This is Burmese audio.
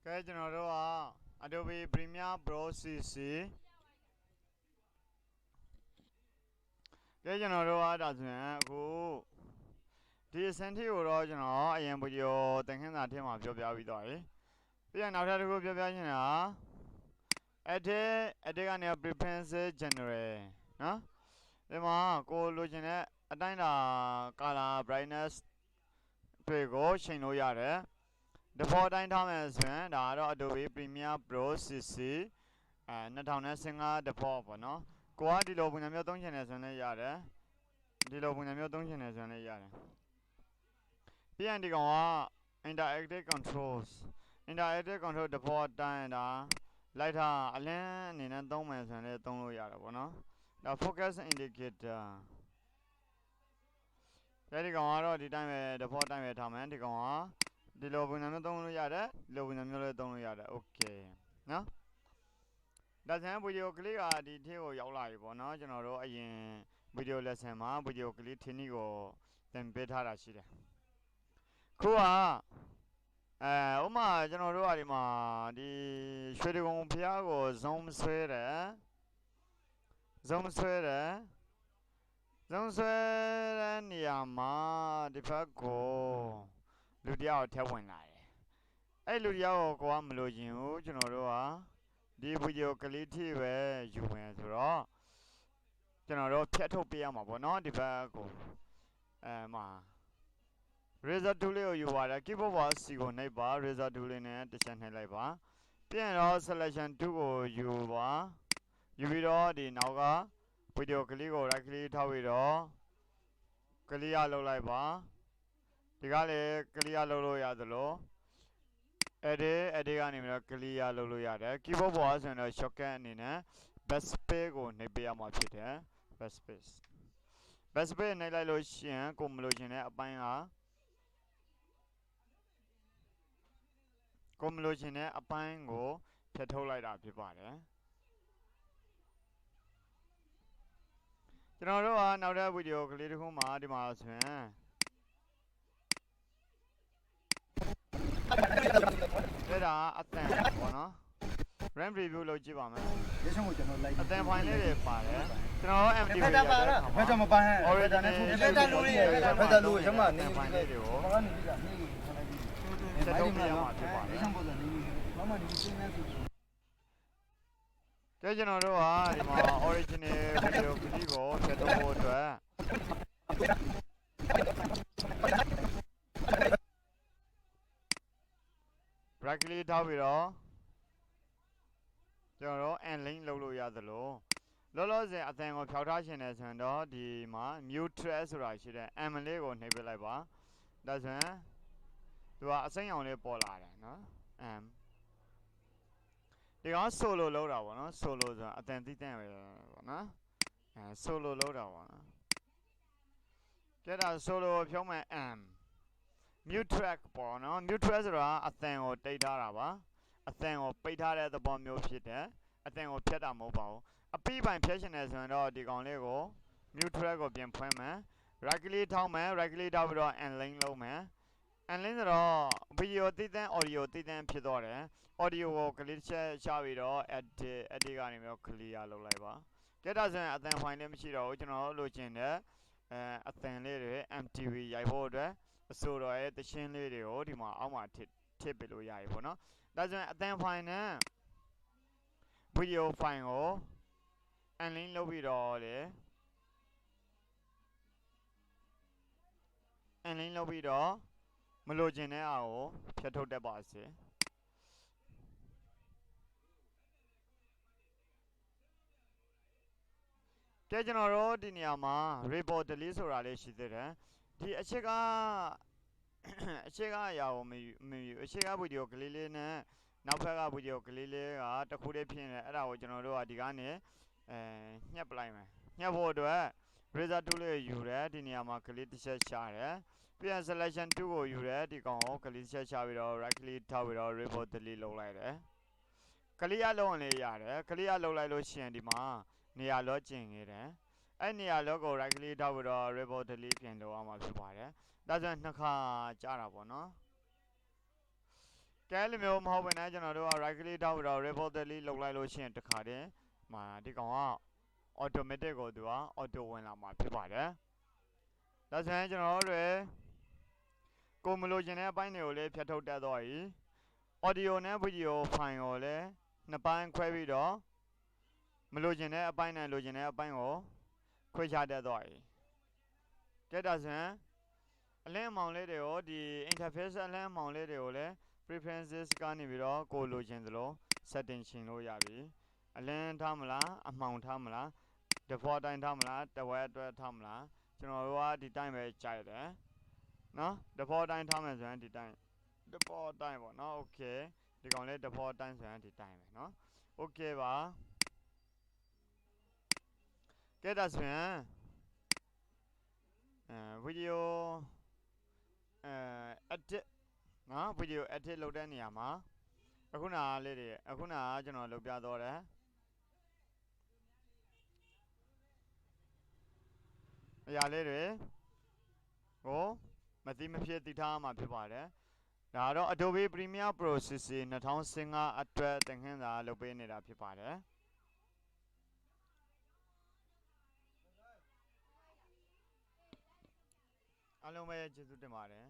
cáiကျွန်တော်တို့က Adobe Premiere Pro CC cáiကျွန်တော်တို့ကဒါဆိုရင်အခုဒီအစင်ထိကိုတော့ကျွန်တော်အရင်ဗီဒီယိုသင်ခန်းစာထဲမှာပြောပြပြီးသွားပြီပြီးရင်နောက်ထပ်တစ်ခုပြောပြချင်တာ edit ကနေ preferences general နော်ဒီမှာကိုလိုချင်တဲ့အတိုင်းတာ color brightness တွေကိုချိန်လို့ရတယ်default အတိုင်းထားမယ်ဆိုရင်ဒါကတော့ Adobe Premiere Pro CC 2015 default ပေါ့နော်ကိုကဒီလိုပုံစံမျိုးသုံးချင်တယ်ဆိုရင်လည်းရတယ်ဒီလိုပုံစံမျိုးသုံးချင်တယ်ဆိုရင်လည်းရတယ်ပြီးရင်ဒီကောင်က interactive control default အတိုင်းဒါလိုက်ထားအလင်းအနေနဲ့သုံးမယ်ဆိုရင်လည်းသုံးလို့ရတယ်ပေါ့နော်ဒါ focus indicator ဒီကောင်ကတော့ဒီတိုင်းပဲ default တိုင်းပဲထားမယ်ဒီကောင်ကဒီလိုပုံစံမျိုးသုံးလို့ရတယ်ဒီလိုပုံစံမျိုးလည်းသုံးလို့ရတယ် okay နော်ဒါဆိုရင်ဗီဒီယိုကလေးကဒီထဲကိုရောက်လာပြီပေါ့နော်ကျွန်တော်တို့အရင်ဗီဒီယို lesson မှာဗီဒီယိုကလေးထင်းကြီးကိုသင်ပေးထားတာရှိတယ်ခုကဥမာကျွန်တော်တို့ကဒီမှာဒီရွှေတကုံဖျားကို zoom ဆွဲတဲ့နေရာမှာဒီဘက်ကိုလူတယောက်ထည့်ဝင်လာတယ်အဲ့လူတယောက်ကိုကမလို့ရင်ဘူးကျွန်တော်တို့ကဒီဗီဒီယိုကလေးထိပဲယူမယ်ဆိုတော့ကျွန်တော်တို့ဖြတ်ထုတ်ပေးရမှာပေါ့နော်ဒီဘက်ကိုမှာ razor tool လေးကိုယူပါတယ် keyboard ပေါ် C ကိုနှိပ်ပါ razor tool လေးနဲ့တစ်ချက်နှိပ်လိုက်ပါပြန်တော့ selection 2ကိုယူပါယူပြီးတော့ဒီနောက်ကဗီဒီယိုကလေးကို right click ထောက်ပြီးတော့ clear လုပ်လိုက်ပါဒီကလည်း clear လုပ်လို့ရသလိုedit ကနေပြီးတော့ clear လုပ်လို့ရတယ် keyboard ပေါ်ဆိုရင်တော့ shortcut အနေနဲ့ backspace ကိုနှိပ်ပေးရမှာဖြစ်တယ် backspace နှိပ်လိုက်လို့ရှိရင်ကိုမလို့ရှင်တဲ့အပိုင်းကကိုမလို့ရှင်တဲ့အပိုင်းကိုဖြတ်ထုတ်လိုက်တာဖြစ်ပါတယ်ကျွန်တော်တို့ကနောက်တဲ့ဗီဒီယိုကလေးတစ်ခုမှာဒီမှာဆိုရင်ဒါအသံပေါ့နော် RAM review လုပ်ကြည့်ပါမယ်ရေချုံကိုကျွန်တော်လိုက်အသံ file လေးတွေပါတယ်ကျွန်တော် MD ဘယ်ကြောင့်မပန်းဟဲ့ original နဲ့ထုတ်ပြတယ်လို့ဘယ်ကြောင့်လို့ရမနေ file လေးတွေကို ဘာကနေပြီးတာနေလို့ခလိုက်ပြီးချက်ထုတ်ပြရမှာဖြစ်ပါတယ်ရေချုံပုံစံနေဘာမှဒီစင်းနေဆိုကဲကျွန်တော်တို့ကဒီမှာ original video ကလေးကိုချက်ထုတ်ဖို့အတွက် right click ထောက်ပြီးတော့ကျွန်တော်တို့ link လုပ်လို့ရသလိုလောလောဆယ်အသံကိုဖြောက်ထားခြင်းနဲ့ဆိုရင်တော့ဒီမှာ mute track ဆိုတာရှိတဲ့ M လေးကိုနှိပ်ပစ်လိုက်ပါဒါဆိုရင်သူကအစိမ်းရောင်လေးပေါ်လာတယ်နော် M ဒီကောင် solo လောက်တာပေါ့နော် solo ဆိုတာအသံသီးသန့်ပဲပေါ့နော်solo လောက်တာပေါ့နော်ကြည့်တာ solo ကိုဖြုံးမယ် M mute track ပေါ့နော် mute track ဆိုတာအသံကိုတိတ်ထားတာပါအသံကိုပိတ်ထားတဲ့သဘောမျိုးဖြစ်တယ်အသံကိုဖြတ်တာမဟုတ်ပါဘူးအပိပိုင်ဖြတ်ရှင်တယ်ဆိုရင်တော့ဒီကောင်လေးကို mute track ကိုပြန်ဖွင့်မယ် right click ထောက်မယ် right click ထောက်ပြီးတော့ unlink လုပ်မယ် unlink ဆိုတော့ video သီးသန့် audio သီးသန့်ဖြစ်တော့တယ် audio ကို click ချက်ချပြီးတော့ edit ကနေပြီးတော့ clear လုပ်လိုက်ပါကြည့်တာဆိုရင်အသံ file လေးမရှိတော့ဘူးကျွန်တော်လိုချင်တဲ့အသံလေးတွေ MTV ရိုက်ဖို့အတွက်အဆိုတော်ရဲ့တခြင်းလေးတွေကိုဒီမှာအောက်မှာထည့်ပေးလို့ရပြီပေါ့နော်ဒါဆိုရင်အသံ file နဲ့ video file ကို unlink လုပ်ပြီးတော့လေ unlink လုပ်ပြီးတော့မလိုချင်တဲ့အားကိုဖြတ်ထုတ်တတ်ပါစေကဲကျွန်တော်တို့ဒီနေရာမှာ report delete ဆိုတာလေးရှိသေးတယ်ဒီအချက်ကအရာကိုမယူအချက်ကဗီဒီယိုကလေးလေးနဲ့နောက်ဘက်ကဗီဒီယိုကလေးလေးကတစ်ခုတည်းဖြစ်နေတယ်အဲ့ဒါကိုကျွန်တော်တို့ကဒီကနေညှပ်ပလိုက်မယ်ညှပ်ဖို့အတွက် razor tool လေးယူတယ်ဒီနေရာမှာကလေးတစ်ချက်ရှာတယ်ပြန် selection 2ကိုယူတယ်ဒီကောင်ကိုကလေးတစ်ချက်ရှာပြီးတော့ right click ထောက်ပြီးတော့ report delete လုပ်လိုက်တယ်ကလေးရလုံးလေးရတယ်ကလေးရလုံးလိုက်လို့ရှိရင်ဒီမှာနေရာလောကျင်နေတယ်အဲ့နေရာလောကို right click ထောက်ပြီးတော့ report delete ပြန်လုပ်အောင်မှာဖြစ်ပါတယ်ဒါဆိုရင်နှစ်ခါကြာတာပေါ့နော် ကဲလိုမျိုးမဟုတ်ဘဲနဲ့ကျွန်တော်တို့က right click ထောက်ပြီးတော့ reportedly လုပ်လိုက်လို့ရှိရင်တခါတည်းမှာဒီကောင်က automatic ကိုသူက auto ဝင်လာမှာဖြစ်ပါတယ်ဒါဆိုရင်ကျွန်တော်တို့ကိုမလို့ခြင်းတဲ့အပိုင်းတွေကိုလည်းဖြတ်ထုတ်တတ်သွားပြီ audio နဲ့ video file ကိုလည်းနှစ်ပိုင်းခွဲပြီးတော့မလို့ခြင်းတဲ့အပိုင်းနဲ့လို့ခြင်းတဲ့အပိုင်းကိုခွဲခြားတတ်သွားပြီကဲဒါဆိုရင်အလင်းအမောင်လေးတွေကိုဒီ interface အလင်းအမောင်လေးတွေကိုလည်း preferences ကနေပြီးတော့ကိုလိုချင်သလို setting ရှင်လို့ရပြီအလင်းထားမလားအမှောင်ထားမလား default တိုင်းထားမလားတဝက်အတွက်ထားမလားကျွန်တော်တို့ကဒီတိုင်းပဲကြိုက်တယ်နော် default တိုင်းထားမယ်ဆိုရင်ဒီတိုင်း default တိုင်းပေါ့နော် okay ဒီကောင်လေး default တိုင်းဆိုရင်ဒီတိုင်းပဲနော် okay ပါကဲဒါဆိုရင်video edit နော် video edit လုပ်တဲ့နေရာမှာအခုနကလေးတွေအခုနကကျွန်တော်လုပ်ပြတော့တယ်အရာလေးတွေကိုမသိမဖြစ်သိထားမှာဖြစ်ပါတယ်ဒါတော့ Adobe Premiere Pro CC 2015အတွက်သင်ခန်းစာလုပ်ပေးနေတာဖြစ်ပါတယ်အားလုံးပဲကျေးဇူးတင်ပါတယ်